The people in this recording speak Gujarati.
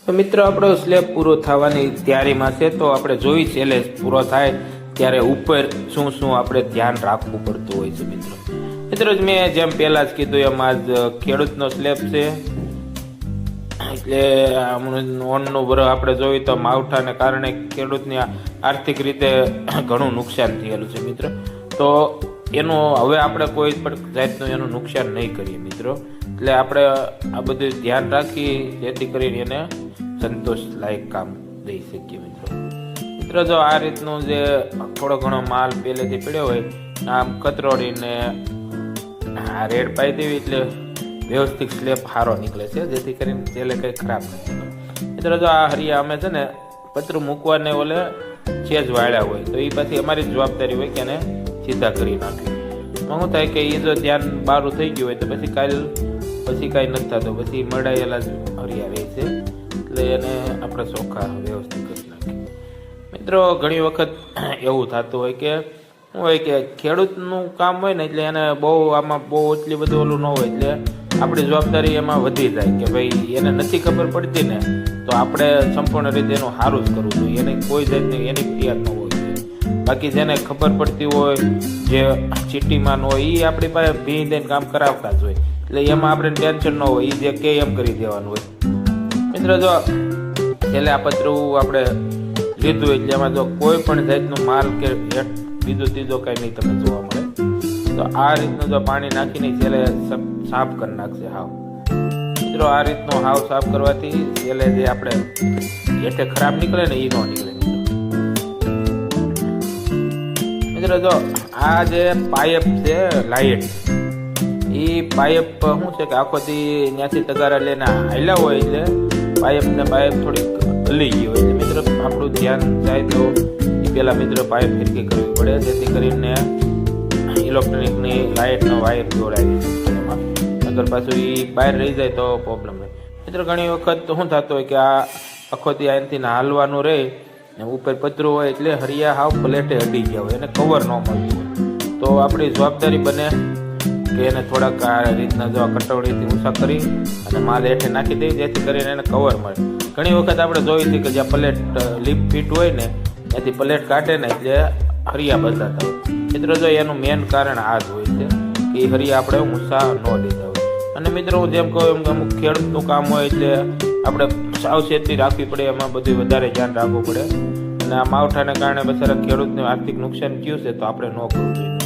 તો મિત્રો આપણો સ્લેબ પૂરો થવાની તૈયારીમાં છે, તો આપણે જોઈ છેલ્લે પૂરો થાય ત્યારે ઉપર શું શું આપણે ધ્યાન રાખવું પડતું હોય છે. મિત્રો મેં જેમ પહેલા જ કીધું એમ આજ ખેડૂતનો સ્લેબ છે, એટલે ઓનનું બરો આપણે જોઈએ તો માવઠાને કારણે ખેડૂતની આર્થિક રીતે ઘણું નુકસાન થયેલું છે મિત્રો. તો એનું હવે આપણે કોઈ પણ જાતનું એનું નુકસાન નહીં કરીએ મિત્રો, એટલે આપણે આ બધું ધ્યાન રાખી જેથી કરીને એને સંતોષ લાયક કામ દઈ શકીએ મિત્રો. જો આ રીતનું જે થોડો ઘણો માલ પહેલેથી પડ્યો હોય આમ કતરોડીને આ રેડ પાઈ દેવી એટલે વ્યવસ્થિત સ્લેબ સારો નીકળે છે, જેથી કરીને છેલ્લે કંઈ ખરાબ નથી. મિત્રો જો આ હરિયા અમે છે ને પતરું મૂકવાને ઓલે ચેજ વાળ્યા હોય તો એ પછી અમારી જવાબદારી હોય કે એને સીધા કરી નાખે. શું થાય કે એ જો ધ્યાન બારું થઈ ગયું હોય તો પછી કાંઈ નથી થતું, પછી મળાયેલા જ હરિયા રહે છે, એટલે એને આપણે ચોખ્ખા વ્યવસ્થિત કરી નાખીએ. મિત્રો ઘણી વખત એવું થતું હોય કે શું હોય કે ખેડૂતનું કામ હોય ને એટલે એને આમાં બહુ એટલી બધું ઓલું ન હોય, એટલે આપણી જવાબદારી એમાં વધી જાય કે ભાઈ એને નથી ખબર પડતી ને તો આપણે સંપૂર્ણ રીતે એનું સારું જ કરવું જોઈએ, એને કોઈ જાતની એની ફરિયાદ ન હોય જોઈએ. બાકી જેને ખબર પડતી હોય જે ચીટીમાં હોય એ આપણી પાસે ભી દઈને કામ કરાવતા જ હોય, એટલે એમાં આપણે ટેન્શન ન હોય, એ જે કે એમ કરી દેવાનું હોય. મિત્રો જો છેલ્લે આ પતરું આપણે લીધું એટલે એમાં જો કોઈ પણ જાતનું માલ કે બીજો ત્રીજો કાંઈ નહીં તમને જોવા મળે, તો આ રીતનું જો પાણી નાખીને છેલ્લે સાફ કરી નાખશે હાવ. મિત્રો આ રીતનું હાવ સાફ કરવાથી છેલ્લે જે આપણે હેઠે ખરાબ નીકળે ને એ ન નીકળે. મિત્રો જો આ જે પાઇપ છે લાઇટ, એ પાઇપ શું છે કે આખોથી ત્યાંથી તગારા લઈને હાલ્યા હોય એટલે પાઇપ થોડીક હલી ગઈ હોય, એટલે મિત્રો આપણું ધ્યાન જાય તો એ પહેલાં મિત્રો પાઇપ ફિરકી કરવી પડે, જેથી કરીને ઇલેક્ટ્રોનિકની લાઇટનો વાયર જોડાય એમાં, અગર પાછું એ બહાર રહી જાય તો પ્રોબ્લેમ રહે. મિત્રો ઘણી વખત શું થતું હોય કે આ આખોથી અહીંથી હાલવાનું રહે ને ઉપર પતરું હોય એટલે હરિયા હાવ પ્લેટે અડી ગયા હોય, એને કવર ન મળતું હોય, તો આપણી જવાબદારી બને કે એને થોડાક આ રીતના જો કટોળીથી ઊંચા કરી અને માલ હેઠે નાખી દઈએ, જેથી કરીને એને કવર મળે. ઘણી વખત આપણે જોઈએ છીએ કે જ્યાં પ્લેટ લીપ ફીટ હોય ને ત્યાંથી પ્લેટ કાઢે ને એટલે હરિયા બદલાતા હોય. મિત્રો જો એનું મેન કારણ આ જ હોય છે કે એ હરિયા આપણે ઊંચા ન દેતા હોય. અને મિત્રો હું જેમ કહું એમ કે અમુક ખેડૂતનું કામ હોય એટલે આપણે સાવચેતી રાખવી પડે, એમાં બધું વધારે ધ્યાન રાખવું પડે. અને આ માવઠાને કારણે બચારા ખેડૂતને આર્થિક નુકસાન થયું છે તો આપણે ન કરવું જોઈએ.